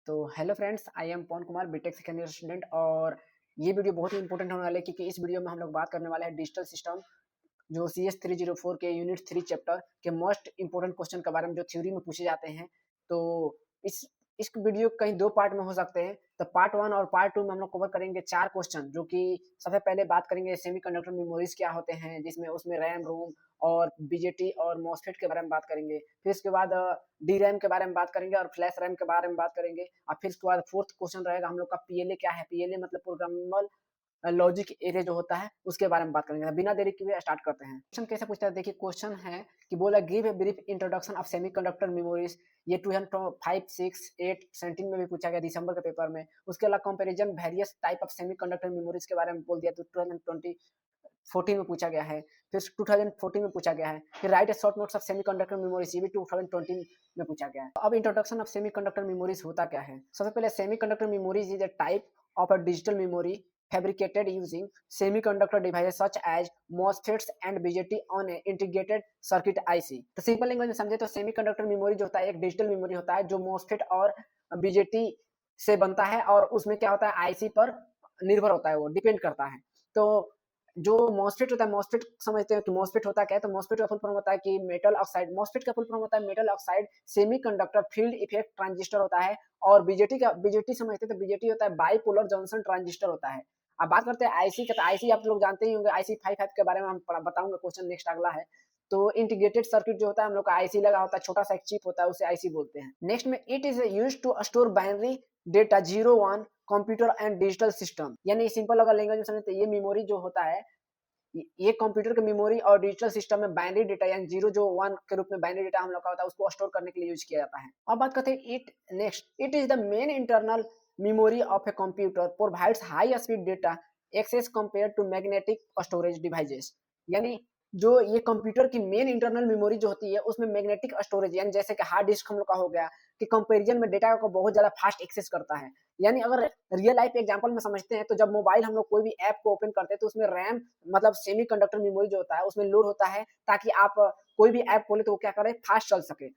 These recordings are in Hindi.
तो hello friends, I am Pawan Kumar, BTech second year student. और ये वीडियो बहुत ही इंपॉर्टेंट होने वाला है क्योंकि इस वीडियो में हम लोग बात करने वाले हैं डिजिटल सिस्टम जो CS 304 के यूनिट 3 चैप्टर के मोस्ट इंपोर्टेंट क्वेश्चन के बारे में जो थ्योरी में पूछे जाते हैं। तो इस इस वीडियो कहीं दो पार्ट में हो सकते हैं। तो पार्ट 1 और पार्ट 2 में हम लोग कवर करेंगे 4 क्वेश्चन, जो कि सबसे पहले बात करेंगे सेमीकंडक्टर मेमोरीज क्या होते हैं, जिसमें उसमें रैम, रोम और बीजेटी और मॉसफेट के बारे में बात करेंगे। फिर इसके बाद डी रैम के बारे में बात करेंगे और फ्लैश रैम के बारे में बात करेंगे। और फिर उसके बाद फोर्थ क्वेश्चन रहेगा हम लोग का पीएलए क्या है। पीएलए मतलब प्रोग्रामेबल लॉजिक एरे जो होता है उसके बारे में बात करेंगे। बिना देरी किए स्टार्ट करते हैं। क्वेश्चन कैसे पूछता है, देखिए क्वेश्चन है कि बोला give a brief introduction of semiconductor memories. ये 2005, 6, 8, 17 में भी पूछा गया दिसंबर के पेपर में। उसके अलावा comparison various type of semiconductor memories के बारे में बोल दिया, तो 2014 में पूछा गया है। फिर 2014 में पूछा गया है। फिर right A short notes of semiconductor memories, ये भी 2020 में पूछा गया है। अब इंट्रोडक्शन ऑफ सेमीकंडक्टर मेमोरीज होता क्या है। सबसे पहले semiconductor memories is a type of a digital memory fabricated using semiconductor devices such as MOSFETs and BJT on an integrated circuit IC। तो सिंपल लैंग्वेज में समझे तो सेमीकंडक्टर मेमोरी जो होता है एक डिजिटल मेमोरी होता है जो MOSFET और BJT से बनता है, और उसमें क्या होता है आईसी पर निर्भर होता है, वो डिपेंड करता है। तो जो मॉसफेट होता है, मॉसफेट समझते हैं कि मॉसफेट होता क्या है। तो मॉसफेट का फुल फॉर्म होता है कि मेटल ऑक्साइड। मॉसफेट का फुल फॉर्म होता है metal oxide semiconductor field effect transistor होता है। और बीजेटी समझते हैं तो बीजेटी होता है बाइपोलर जंक्शन ट्रांजिस्टर होता है। अब बात करते हैं आईसी का। तो आईसी आप लोग जानते ही होंगे, आईसी 55 के बारे में हम बताऊंगा, क्वेश्चन नेक्स्ट अगला है। तो इंटीग्रेटेड सर्किट जो होता है हम लोग का आईसी लगा होता है, छोटा सा एक चिप होता है, उसे आईसी बोलते हैं। नेक्स्ट में it is used to store binary data 0 1 computer and digital system. यानी सिंपल अगर लैंग्वेज में समझते हैं, ये मेमोरी जो होता है ये कंप्यूटर की मेमोरी और डिजिटल सिस्टम में बाइनरी डेटा यानी 0 जो 1 के रूप में बाइनरी डेटा हम लोग का होता है उसको स्टोर करने के लिए यूज किया जाता है। अब बात करते हैं it is the main internal memory of a computer, provides high speed data access compare to magnetic storage devices. यानी जो ये कंप्यूटर की मेन इंटरनल मेमोरी जो होती है उसमें मैग्नेटिक स्टोरेज यानी जैसे कि हार्ड डिस्क हम लोग का हो गया कि कंपैरिजन में डेटा को बहुत ज्यादा फास्ट एक्सेस करता है। यानी अगर रियल लाइफ एग्जांपल में समझते हैं तो जब मोबाइल हम लोग कोई भी ऐप को ओपन करते हैं तो उसमें रैम मतलब सेमीकंडक्टर मेमोरी जो होता है उसमें लोड होता है ताकि आप कोई भी ऐप खोले तो वो क्या करे, फास्ट चल सके।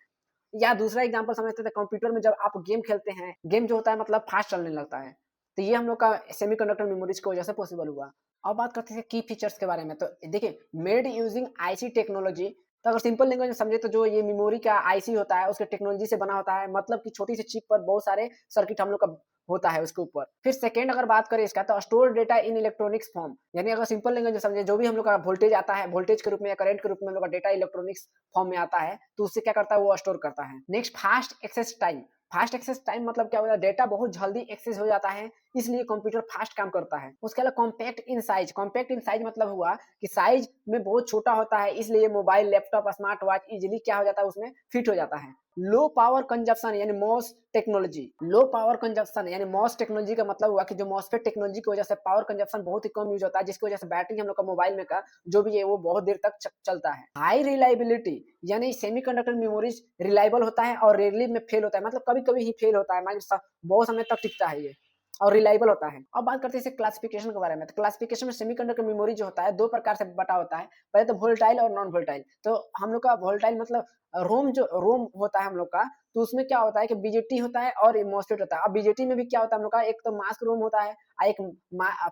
या दूसरा एग्जांपल समझते थे, कंप्यूटर में जब आप गेम खेलते हैं, गेम जो होता है मतलब फास्ट चलने लगता है। तो ये हम लोग का सेमीकंडक्टर मेमोरीज की वजह से पॉसिबल हुआ। अब बात करते हैं की फीचर्स के बारे में। तो देखिए मेड यूजिंग आईसी टेक्नोलॉजी। तो अगर सिंपल लैंग्वेज में समझे तो जो ये मेमोरी का आईसी होता है उसके टेक्नोलॉजी से बना होता है, मतलब कि छोटी सी चिप पर बहुत सारे सर्किट हम लोग का होता है उसके ऊपर। फिर सेकेंड अगर बात करें इसका तो store data in electronics form. यानी अगर सिंपल लैंग्वेज में समझे जो भी हम लोग का वोल्टेज आता है वोल्टेज के रूप में या करंट के रूप में हम लोग का डेटा इलेक्ट्रॉनिक्स फॉर्म में आता है तो उससे क्या करता है वो स्टोर करता है। Next fast access time. Fast access time मतलब क्या होता है, डेटा बहुत जल्दी एक्सेस हो जाता है इसलिए कंप्यूटर फास्ट काम करता है। उसके अलावा compact in size. Compact in size मतलब हुआ कि साइज में बहुत छोटा होता है इसलिए mobile, laptop, smart watch easily क्या हो जाता है उसमें फिट हो जाता है। लो पावर कंजप्शन यानी MOS technology. Low power consumption यानी मॉस टेक्नोलॉजी का मतलब हुआ कि जो मॉसफेट टेक्नोलॉजी की वजह से पावर कंजप्शन बहुत ही कम यूज होता है, जिसकी वजह से बैटरी हम लोग का मोबाइल में का जो भी है वो बहुत देर तक चलता है। हाई रिलायबिलिटी यानी सेमीकंडक्टर मेमोरीज रिलायबल होता है और रेयरली में फेल होता है, मतलब कभी कभी ही फेल होता है, बहुत समय तक टिकता है ये और रिलायबल होता है। अब बात करते हैं क्लासिफिकेशन के बारे में। तो क्लासिफिकेशन में सेमीकंडक्टर मेमोरी जो होता है दो प्रकार से बटा होता है। पहले तो वोलेटाइल और नॉन वोलेटाइल। तो हम लोग का वोलेटाइल मतलब रोम होता है हम लोग का, तो उसमें क्या होता है कि बीजेटी होता है और मॉसफेट होता है। अब बीजेटी में भी क्या होता है हम लोग का, एक तो मास्क रोम होता है और एक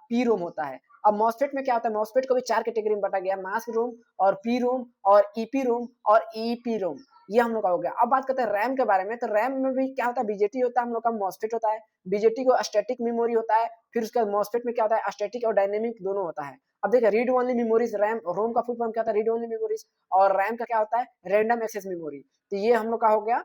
पी रोम होता है। अब मॉसफेट में क्या होता है, मॉसफेट को भी 4 कैटेगरी में बांटा गया, मास्क रोम और पी रोम और ईपी रोम और ईपी रोम। ये हम लोग का हो गया। अब बात करते हैं रैम के बारे में। तो रैम में भी क्या होता है, बीजेटी होता है हम लोग का, मॉसफेट होता है। बीजेटी को स्टैटिक मेमोरी होता है, फिर उसका मॉसफेट में क्या होता है स्टैटिक और डायनेमिक दोनों होता है। अब देखिए रीड ओनली मेमोरीज रैम, रोम का फुल फॉर्म क्या होता है रीड ओनली मेमोरीज, और रैम का क्या होता है रैंडम एक्सेस मेमोरी। तो ये हम लोग का हो गया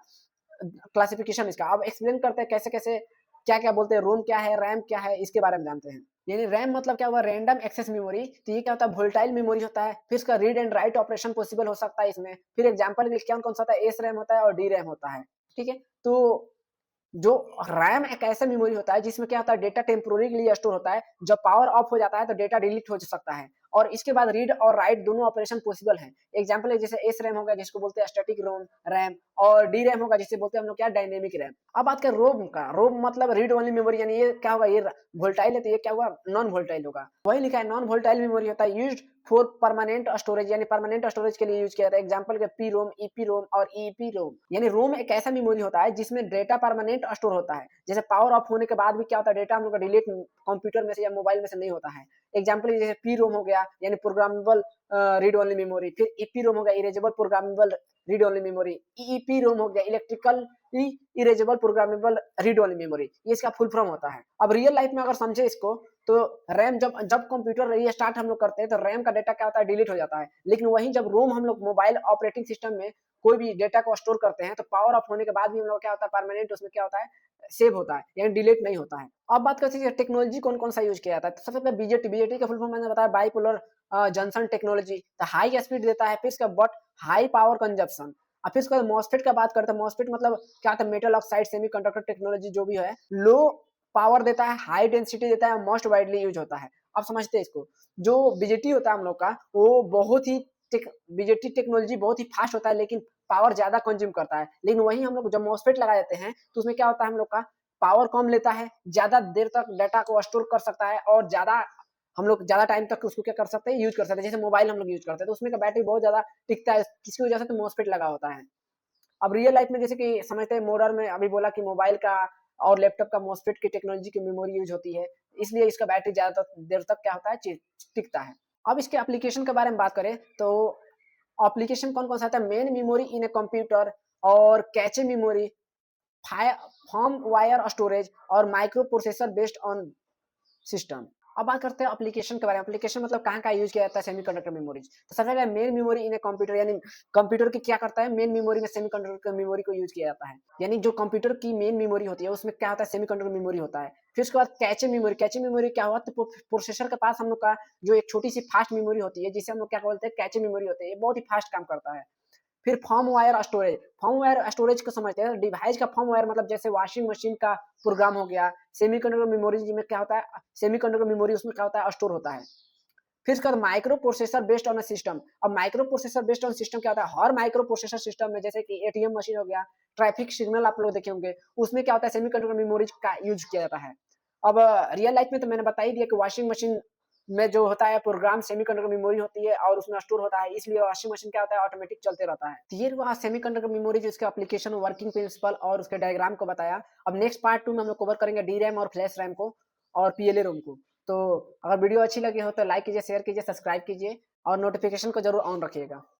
क्लासिफिकेशन इसका। अब एक्सप्लेन करते हैं कैसे कैसे क्या क्या बोलते हैं, रोम क्या है रैम क्या है इसके बारे में जानते हैं। यानी रैम मतलब क्या हुआ, रैंडम एक्सेस मेमोरी। तो ये क्या होता है वोलेटाइल मेमोरी होता है, फिर इसका read and write operation possible हो सकता है इसमें। फिर एग्जांपल के लिए कौन कौन सा होता है, एस रैम होता है और डी रैम होता है। ठीक है, तो जो रैम एक ऐसा मेमोरी होता है जिसमें क्या होता है डेटा टेम्पोररी के लिए स्टोर होता है, जब पावर ऑफ हो जाता है तो डेटा डिलीट हो सकता है और इसके बाद रीड और राइट दोनों ऑपरेशन पॉसिबल है। एग्जांपल है जैसे एस रैम होगा जिसको बोलते हैं स्टैटिक रोम रैम, और डी रैम होगा जिसे बोलते हैं हम लोग क्या डायनेमिक रैम। अब बात करें रोम का। रोम मतलब रीड ओनली मेमोरी, यानी ये क्या होगा, ये वोल्टाइल है तो ये क्या होगा नॉन वोल्टाइल होगा। वही लिखा है नॉन वोल्टाइल मेमोरी होता है यूज्ड फॉर परमानेंट स्टोरेज यानी परमानेंट स्टोरेज के लिए यूज किया जाता है। एग्जांपल के पी रोम, ईपी रोम और ईपी रोम। यानी रोम एक ऐसा मेमोरी होता है जिसमें डेटा परमानेंट स्टोर होता है। जैसे पावर ऑफ होने के बाद भी क्या होता है, डेटा हम लोग का डिलीट कंप्यूटर में से या मोबाइल में से नहीं होता है। एग्जाम्पल जैसे पी रोम हो गया यानी प्रोग्रामेबल रीड ओनली मेमोरी, फिर ईपी रोम हो गया erasable programmable read only memory, EPROM हो गया electrical erasable programmable read only memory. ये इसका फुल फॉर्म होता है। अब रियल लाइफ में अगर समझे इसको तो रैम जब जब कंप्यूटर रीस्टार्ट हम लोग करते हैं तो रैम का डेटा क्या होता है, डिलीट हो जाता है। लेकिन वहीं जब रोम हम लोग मोबाइल ऑपरेटिंग सिस्टम में कोई भी डेटा को स्टोर करते हैं तो पावर ऑफ होने के बाद भी हम लोग क्या होता है, परमानेंट उसमें क्या होता है, सेव होता है यानी डिलीट नहीं होता है। अब बात करते हैं टेक्नोलॉजी कौन कौन सा यूज किया जाता है। तो सबसे पहले बीजेटी, बीजेटी का फुल फॉर्म मैंने बताया बाइपोलर जंक्शन टेक्नोलॉजी। तो हाई स्पीड देता है, फिर इसका बट हाई पावर कंजप्शन। अब फिर उसके बाद मॉसफेट का बात करते हैं। मॉसफेट मतलब क्या होता है, मेटल ऑक्साइड सेमीकंडक्टर टेक्नोलॉजी जो भी है, लो पावर देता है, हाई डेंसिटी देता है, मोस्ट वाइडली यूज होता है। अब समझते हैं इसको। जो बीजेटी होता है हम लोग का वो बहुत ही बीजेटी टेक्नोलॉजी बहुत ही फास्ट होता है लेकिन पावर ज्यादा कंज्यूम करता है। लेकिन वही हम लोग जब मॉसफेट लगा देते हैं तो उसमें क्या होता है, हम लोग का पावर कम लेता है, ज्यादा देर तक डाटा को स्टोर कर सकता है और ज्यादा हम लोग ज्यादा टाइम तक उसको क्या कर सकते हैं, यूज कर सकते हैं। जैसे मोबाइल हम लोग यूज करते हैं तो उसमें का बैटरी बहुत ज्यादा टिकता है, किसकी वजह से, तो मॉसफेट लगा होता है। अब रियल लाइफ में जैसे कि समझते हैं, मॉडर्न में अभी बोला कि मोबाइल का और लैपटॉप का मॉसफेट की टेक्नोलॉजी की मेमोरी यूज होती है, इसलिए इसका बैटरी ज्यादा देर तक क्या होता है, टिकता है। अब इसके एप्लीकेशन के बारे में बात करें तो एप्लीकेशन कौन कौन सा आता है, main memory in a computer और cache memory, firmware storage और micro processor based on system. अब बात करते हैं एप्लीकेशन के बारे में। एप्लीकेशन मतलब कहाँ यूज किया जाता है, सेमीकंडक्टर मेमोरीज। तो सबसे पहले main memory in a computer यानी कंप्यूटर की क्या करता है, मेन मेमोरी में सेमीकंडक्टर मेमोरी को यूज किया जाता है। यानी जो कंप्यूटर की मेन मेमोरी होती है उसमें क्या होता है, सेमीकंडक्टर मेमोरी होता है। फिर उसके बाद कैचे मेमोरी। कैचे मेमोरी क्या हुआ, तो प्रोसेसर के पास हम लोग का जो एक छोटी सी फास्ट मेमोरी होती है जिसे हम लोग क्या बोलते हैं, कैचे मेमोरी होती है। ये बहुत ही फास्ट काम करता है। फिर firm wire storage. Firm wire storage को समझते हैं, डिवाइस का फर्म वायर मतलब जैसे वॉशिंग मशीन का प्रोग्राम हो गया। सेमीकंडक्टर मेमोरी में क्या होता है, सेमीकंडक्टर मेमोरी उसमें क्या होता है, स्टोर होता है। फिर उसके बाद micro processor based on system. अब micro processor based on system क्या होता है, हर माइक्रो प्रोसेसर सिस्टम में जैसे कि एटीएम मशीन हो गया, ट्रैफिक सिग्नल आप लोग देखे होंगे, उसमें क्या होता है, सेमीकंडक्टर मेमोरी का यूज किया जाता है। अब रियल लाइफ में तो मैंने बता ही दिया कि वॉशिंग मशीन में जो होता है प्रोग्राम सेमीकंडक्टर मेमोरी होती है और उसमें स्टोर होता है, इसलिए वॉशिंग मशीन क्या होता है, ऑटोमेटिक चलते रहता है। तो ये हुआ सेमीकंडक्टर मेमोरी, जो इसके एप्लीकेशन, वर्किंग प्रिंसिपल और उसके डायग्राम को बताया। अब नेक्स्ट पार्ट 2 में हम लोग कवर करेंगे डी रैम और फ्लैश रैम को और पीएलए रोम को। तो अगर वीडियो अच्छी लगी हो तो लाइक कीजिए, शेयर कीजिए, सब्सक्राइब कीजिए और नोटिफिकेशन को जरूर ऑन रखिएगा।